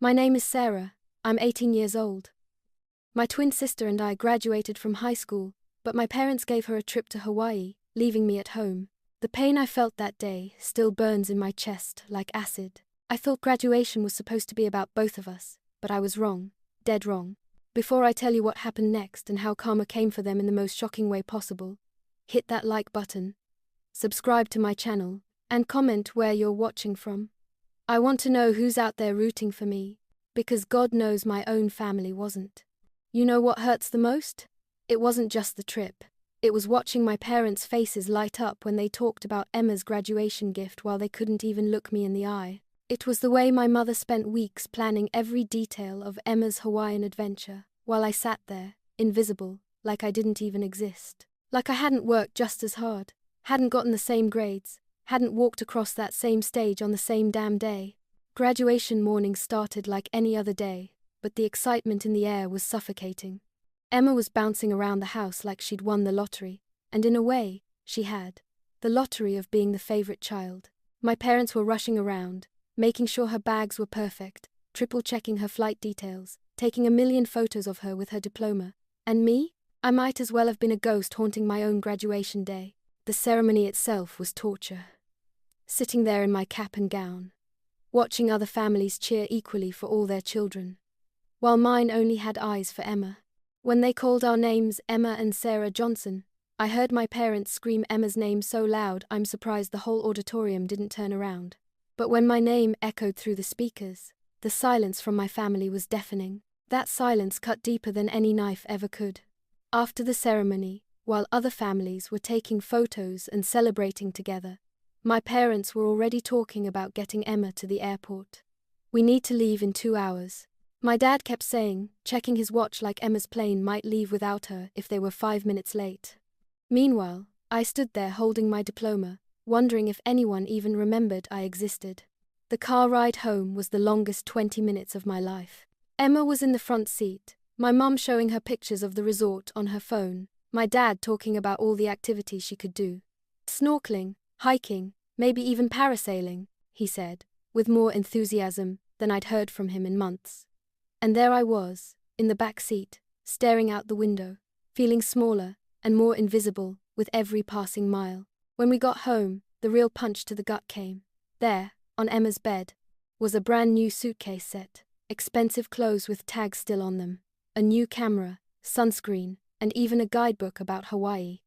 My name is Sarah. I'm 18 years old. My twin sister and I graduated from high school, but my parents gave her a trip to Hawaii, leaving me at home. The pain I felt that day still burns in my chest like acid. I thought graduation was supposed to be about both of us, but I was wrong, dead wrong. Before I tell you what happened next and how karma came for them in the most shocking way possible, hit that like button, subscribe to my channel, and comment where you're watching from. I want to know who's out there rooting for me, because God knows my own family wasn't. You know what hurts the most? It wasn't just the trip. It was watching my parents' faces light up when they talked about Emma's graduation gift while they couldn't even look me in the eye. It was the way my mother spent weeks planning every detail of Emma's Hawaiian adventure, while I sat there, invisible, like I didn't even exist. Like I hadn't worked just as hard, hadn't gotten the same grades, hadn't walked across that same stage on the same damn day. Graduation morning started like any other day, but the excitement in the air was suffocating. Emma was bouncing around the house like she'd won the lottery, and in a way, she had. The lottery of being the favorite child. My parents were rushing around, making sure her bags were perfect, triple-checking her flight details, taking a million photos of her with her diploma. And me? I might as well have been a ghost haunting my own graduation day. The ceremony itself was torture. Sitting there in my cap and gown, watching other families cheer equally for all their children, while mine only had eyes for Emma. When they called our names Emma and Sarah Johnson, I heard my parents scream Emma's name so loud I'm surprised the whole auditorium didn't turn around. But when my name echoed through the speakers, the silence from my family was deafening. That silence cut deeper than any knife ever could. After the ceremony, while other families were taking photos and celebrating together, my parents were already talking about getting Emma to the airport. We need to leave in 2 hours. My dad kept saying, checking his watch like Emma's plane might leave without her if they were 5 minutes late. Meanwhile, I stood there holding my diploma, wondering if anyone even remembered I existed. The car ride home was the longest 20 minutes of my life. Emma was in the front seat, my mum showing her pictures of the resort on her phone, my dad talking about all the activities she could do. Snorkeling, hiking, maybe even parasailing, he said, with more enthusiasm than I'd heard from him in months. And there I was, in the back seat, staring out the window, feeling smaller and more invisible with every passing mile. When we got home, the real punch to the gut came. There, on Emma's bed, was a brand new suitcase set, expensive clothes with tags still on them, a new camera, sunscreen, and even a guidebook about Hawaii.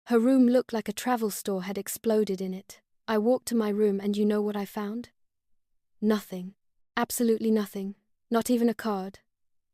Her room looked like a travel store had exploded in it. I walked to my room and you know what I found? Nothing. Absolutely nothing. Not even a card.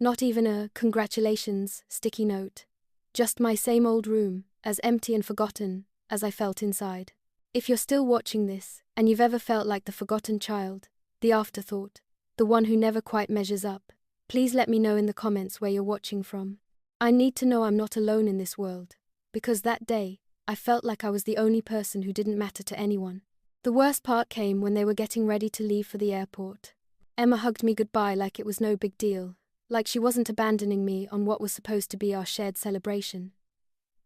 Not even a congratulations sticky note. Just my same old room, as empty and forgotten as I felt inside. If you're still watching this, and you've ever felt like the forgotten child, the afterthought, the one who never quite measures up, please let me know in the comments where you're watching from. I need to know I'm not alone in this world, because that day, I felt like I was the only person who didn't matter to anyone. The worst part came when they were getting ready to leave for the airport. Emma hugged me goodbye like it was no big deal, like she wasn't abandoning me on what was supposed to be our shared celebration.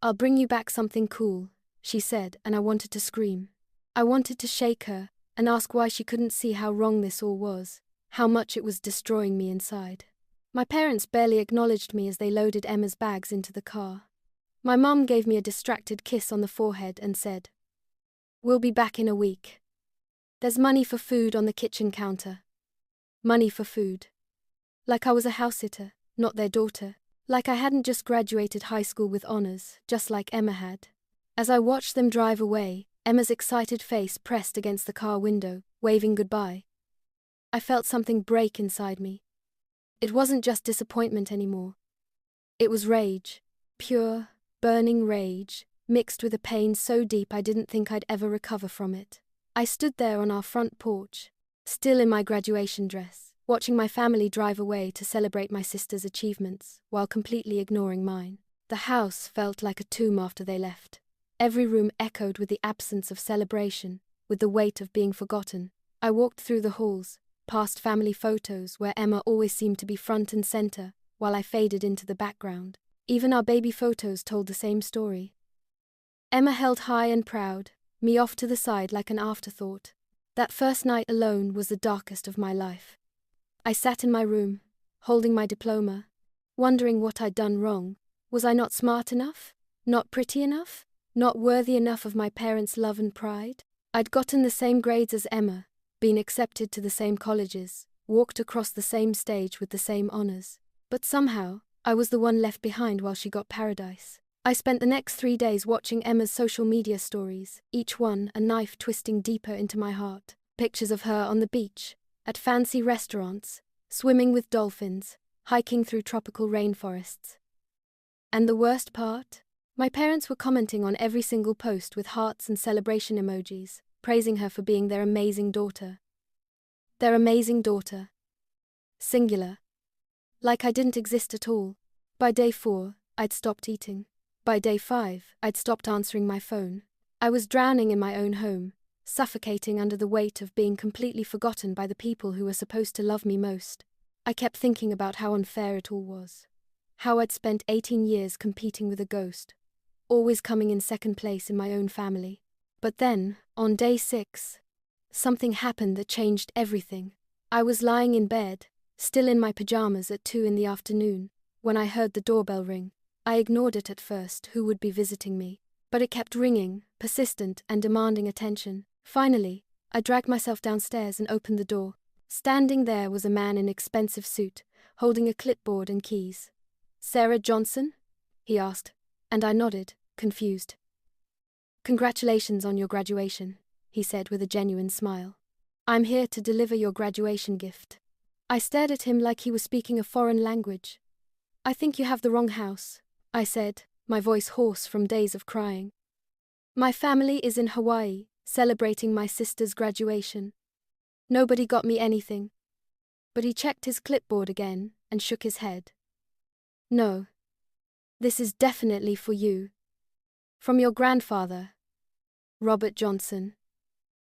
"I'll bring you back something cool," she said, and I wanted to scream. I wanted to shake her and ask why she couldn't see how wrong this all was, how much it was destroying me inside. My parents barely acknowledged me as they loaded Emma's bags into the car. My mum gave me a distracted kiss on the forehead and said, "We'll be back in a week. There's money for food on the kitchen counter." Money for food. Like I was a house-sitter, not their daughter. Like I hadn't just graduated high school with honors, just like Emma had. As I watched them drive away, Emma's excited face pressed against the car window, waving goodbye. I felt something break inside me. It wasn't just disappointment anymore. It was rage. Pure, burning rage, mixed with a pain so deep I didn't think I'd ever recover from it. I stood there on our front porch, still in my graduation dress, watching my family drive away to celebrate my sister's achievements, while completely ignoring mine. The house felt like a tomb after they left. Every room echoed with the absence of celebration, with the weight of being forgotten. I walked through the halls, past family photos where Emma always seemed to be front and center, while I faded into the background. Even our baby photos told the same story. Emma held high and proud, me off to the side like an afterthought. That first night alone was the darkest of my life. I sat in my room, holding my diploma, wondering what I'd done wrong. Was I not smart enough? Not pretty enough? Not worthy enough of my parents' love and pride? I'd gotten the same grades as Emma, been accepted to the same colleges, walked across the same stage with the same honors. But somehow, I was the one left behind while she got paradise. I spent the next 3 days watching Emma's social media stories, each one a knife twisting deeper into my heart. Pictures of her on the beach, at fancy restaurants, swimming with dolphins, hiking through tropical rainforests. And the worst part? My parents were commenting on every single post with hearts and celebration emojis, praising her for being their amazing daughter. Their amazing daughter. Singular. Like I didn't exist at all. By day 4, I'd stopped eating. By day 5, I'd stopped answering my phone. I was drowning in my own home, suffocating under the weight of being completely forgotten by the people who were supposed to love me most. I kept thinking about how unfair it all was. How I'd spent 18 years competing with a ghost, always coming in second place in my own family. But then, on day 6, something happened that changed everything. I was lying in bed, still in my pajamas at 2 in the afternoon, when I heard the doorbell ring. I ignored it at first, who would be visiting me? But it kept ringing, persistent and demanding attention. Finally, I dragged myself downstairs and opened the door. Standing there was a man in an expensive suit, holding a clipboard and keys. "Sarah Johnson?" he asked, and I nodded, confused. "Congratulations on your graduation," he said with a genuine smile. "I'm here to deliver your graduation gift." I stared at him like he was speaking a foreign language. "I think you have the wrong house," I said, my voice hoarse from days of crying. "My family is in Hawaii, celebrating my sister's graduation. Nobody got me anything." But he checked his clipboard again and shook his head. "No. This is definitely for you. From your grandfather, Robert Johnson.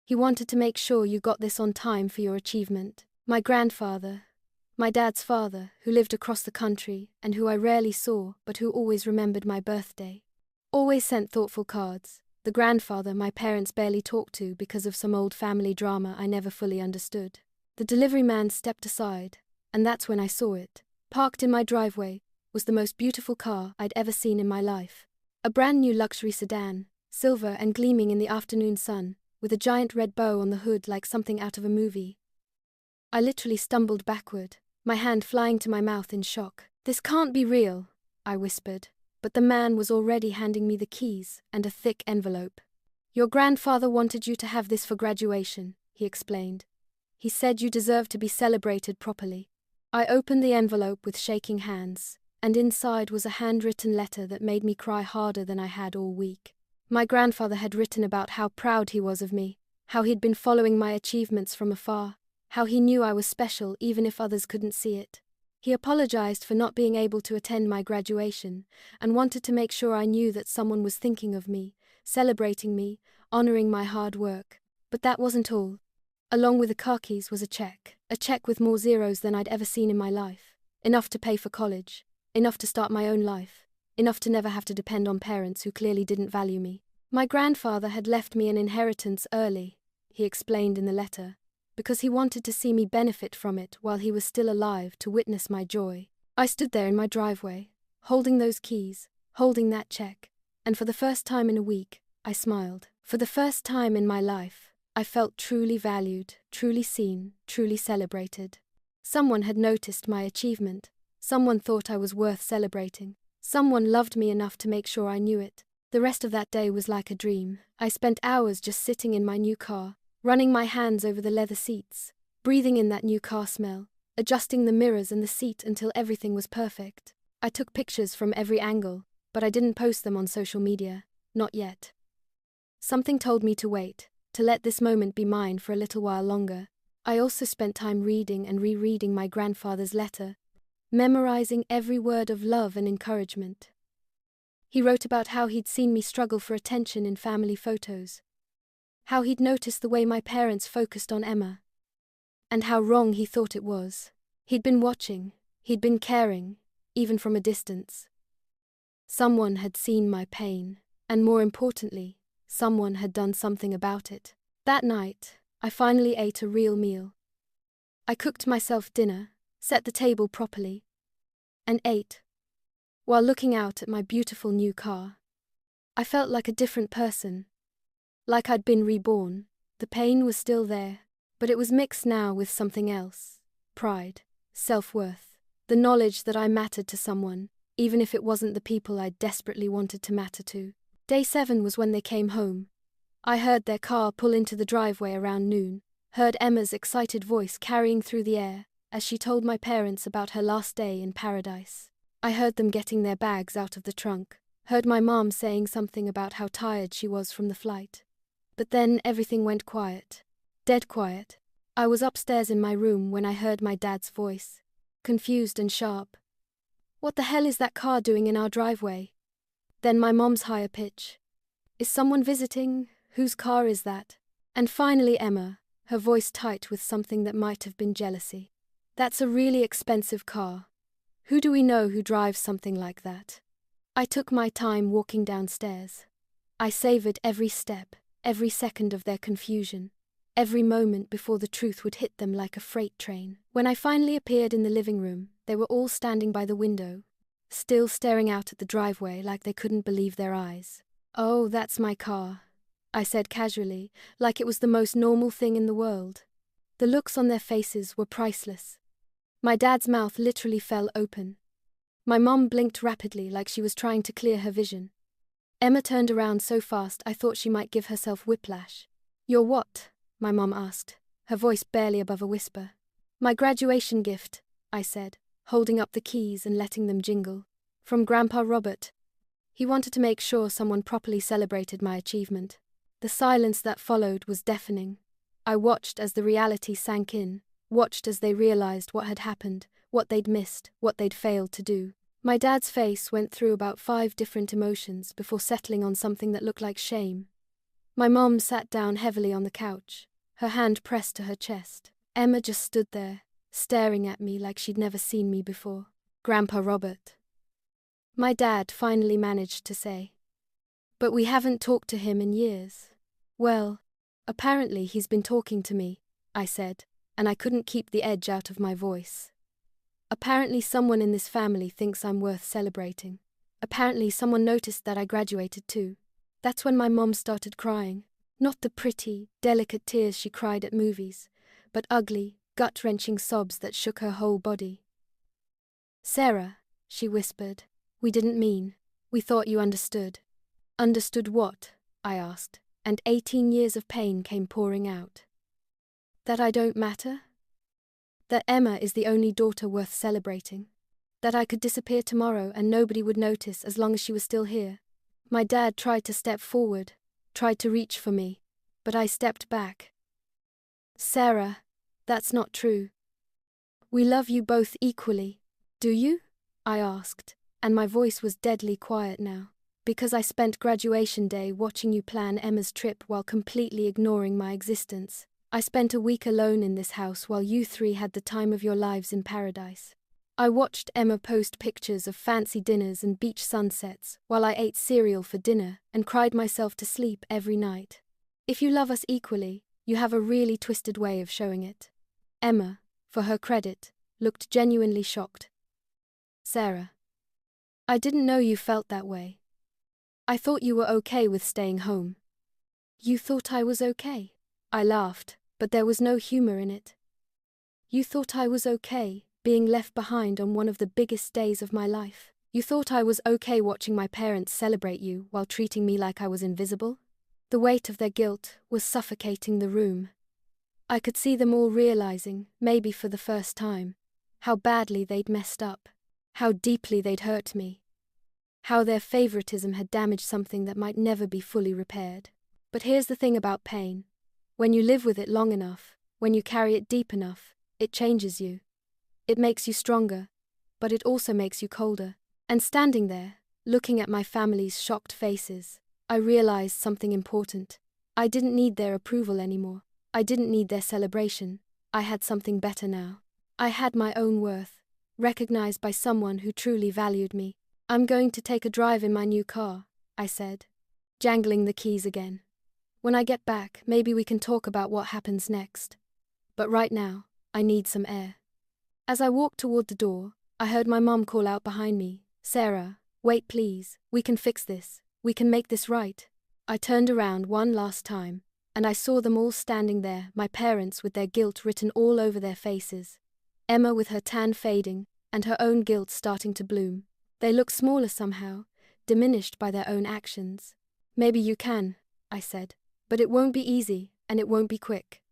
He wanted to make sure you got this on time for your achievement. My grandfather, my dad's father, who lived across the country and who I rarely saw but who always remembered my birthday. Always sent thoughtful cards. The grandfather my parents barely talked to because of some old family drama I never fully understood. The delivery man stepped aside, and that's when I saw it. Parked in my driveway was the most beautiful car I'd ever seen in my life. A brand new luxury sedan, silver and gleaming in the afternoon sun, with a giant red bow on the hood like something out of a movie. I literally stumbled backward, my hand flying to my mouth in shock. "This can't be real," I whispered, but the man was already handing me the keys and a thick envelope. "Your grandfather wanted you to have this for graduation," he explained. "He said you deserve to be celebrated properly." I opened the envelope with shaking hands, and inside was a handwritten letter that made me cry harder than I had all week. My grandfather had written about how proud he was of me, how he'd been following my achievements from afar, how he knew I was special even if others couldn't see it. He apologized for not being able to attend my graduation and wanted to make sure I knew that someone was thinking of me, celebrating me, honoring my hard work. But that wasn't all. Along with the car keys was a check with more zeros than I'd ever seen in my life. Enough to pay for college, enough to start my own life, enough to never have to depend on parents who clearly didn't value me. My grandfather had left me an inheritance early, he explained in the letter, because he wanted to see me benefit from it while he was still alive to witness my joy. I stood there in my driveway, holding those keys, holding that check, and for the first time in a week, I smiled. For the first time in my life, I felt truly valued, truly seen, truly celebrated. Someone had noticed my achievement. Someone thought I was worth celebrating. Someone loved me enough to make sure I knew it. The rest of that day was like a dream. I spent hours just sitting in my new car, running my hands over the leather seats, breathing in that new car smell, adjusting the mirrors and the seat until everything was perfect. I took pictures from every angle, but I didn't post them on social media. Not yet. Something told me to wait, to let this moment be mine for a little while longer. I also spent time reading and rereading my grandfather's letter, memorizing every word of love and encouragement. He wrote about how he'd seen me struggle for attention in family photos, how he'd noticed the way my parents focused on Emma, and how wrong he thought it was. He'd been watching, he'd been caring, even from a distance. Someone had seen my pain, and more importantly, someone had done something about it. That night, I finally ate a real meal. I cooked myself dinner, set the table properly, and ate, while looking out at my beautiful new car. I felt like a different person, like I'd been reborn. The pain was still there, but it was mixed now with something else: pride, self-worth, the knowledge that I mattered to someone, even if it wasn't the people I desperately wanted to matter to. Day 7 was when they came home. I heard their car pull into the driveway around noon, heard Emma's excited voice carrying through the air as she told my parents about her last day in paradise. I heard them getting their bags out of the trunk, heard my mom saying something about how tired she was from the flight. But then everything went quiet. Dead quiet. I was upstairs in my room when I heard my dad's voice, confused and sharp. "What the hell is that car doing in our driveway?" Then my mom's higher pitch. "Is someone visiting? Whose car is that?" And finally Emma, her voice tight with something that might have been jealousy. "That's a really expensive car. Who do we know who drives something like that?" I took my time walking downstairs. I savored every step, every second of their confusion, every moment before the truth would hit them like a freight train. When I finally appeared in the living room, they were all standing by the window, still staring out at the driveway like they couldn't believe their eyes. "Oh, that's my car," I said casually, like it was the most normal thing in the world. The looks on their faces were priceless. My dad's mouth literally fell open. My mom blinked rapidly like she was trying to clear her vision. Emma turned around so fast I thought she might give herself whiplash. "You're what?" my mom asked, her voice barely above a whisper. "My graduation gift," I said, holding up the keys and letting them jingle. "From Grandpa Robert." He wanted to make sure someone properly celebrated my achievement. The silence that followed was deafening. I watched as the reality sank in, watched as they realized what had happened, what they'd missed, what they'd failed to do. My dad's face went through about 5 different emotions before settling on something that looked like shame. My mom sat down heavily on the couch, her hand pressed to her chest. Emma just stood there, staring at me like she'd never seen me before. "Grandpa Robert," my dad finally managed to say. "But we haven't talked to him in years." "Well, apparently he's been talking to me," I said, and I couldn't keep the edge out of my voice. "Apparently someone in this family thinks I'm worth celebrating. Apparently someone noticed that I graduated too." That's when my mom started crying. Not the pretty, delicate tears she cried at movies, but ugly, gut-wrenching sobs that shook her whole body. "Sarah," she whispered, "we didn't mean. We thought you understood." "Understood what?" I asked, and 18 years of pain came pouring out. "That I don't matter? That Emma is the only daughter worth celebrating? That I could disappear tomorrow and nobody would notice as long as she was still here?" My dad tried to step forward, tried to reach for me, but I stepped back. "Sarah, that's not true. We love you both equally. Do you?" I asked, and my voice was deadly quiet now. "Because I spent graduation day watching you plan Emma's trip while completely ignoring my existence. I spent a week alone in this house while you 3 had the time of your lives in paradise. I watched Emma post pictures of fancy dinners and beach sunsets while I ate cereal for dinner and cried myself to sleep every night. If you love us equally, you have a really twisted way of showing it." Emma, for her credit, looked genuinely shocked. "Sarah, I didn't know you felt that way. I thought you were okay with staying home." "You thought I was okay?" I laughed, but there was no humor in it. "You thought I was okay being left behind on one of the biggest days of my life? You thought I was okay watching my parents celebrate you while treating me like I was invisible?" The weight of their guilt was suffocating the room. I could see them all realizing, maybe for the first time, how badly they'd messed up, how deeply they'd hurt me, how their favoritism had damaged something that might never be fully repaired. But here's the thing about pain. When you live with it long enough, when you carry it deep enough, it changes you. It makes you stronger, but it also makes you colder. And standing there, looking at my family's shocked faces, I realized something important. I didn't need their approval anymore. I didn't need their celebration. I had something better now. I had my own worth, recognized by someone who truly valued me. "I'm going to take a drive in my new car," I said, jangling the keys again. "When I get back, maybe we can talk about what happens next. But right now, I need some air. As I walked toward the door, I heard my mom call out behind me, Sarah, wait please, we can fix this, we can make this right. I turned around one last time, and I saw them all standing there, my parents with their guilt written all over their faces. Emma with her tan fading, and her own guilt starting to bloom. They look smaller somehow, diminished by their own actions. Maybe you can, I said, but it won't be easy, and it won't be quick.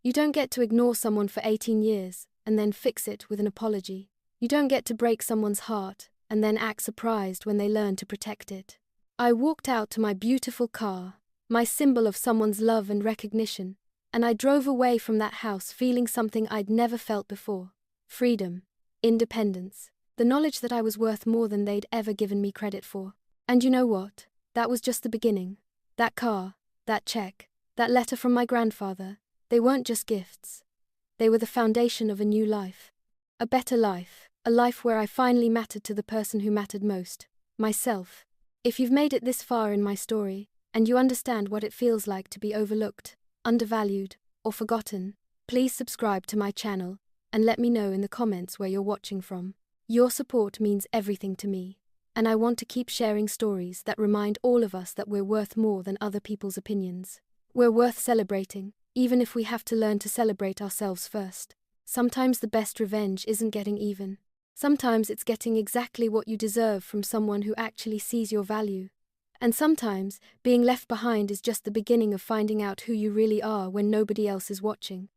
You don't get to ignore someone for 18 years, and then fix it with an apology. You don't get to break someone's heart, and then act surprised when they learn to protect it. I walked out to my beautiful car, my symbol of someone's love and recognition, and I drove away from that house feeling something I'd never felt before. Freedom, independence, the knowledge that I was worth more than they'd ever given me credit for. And you know what? That was just the beginning. That car, that check, that letter from my grandfather, they weren't just gifts. They were the foundation of a new life. A better life, a life where I finally mattered to the person who mattered most, myself. If you've made it this far in my story, and you understand what it feels like to be overlooked, undervalued, or forgotten, please subscribe to my channel and let me know in the comments where you're watching from. Your support means everything to me, and I want to keep sharing stories that remind all of us that we're worth more than other people's opinions. We're worth celebrating, even if we have to learn to celebrate ourselves first. Sometimes the best revenge isn't getting even. Sometimes it's getting exactly what you deserve from someone who actually sees your value. And sometimes being left behind is just the beginning of finding out who you really are when nobody else is watching.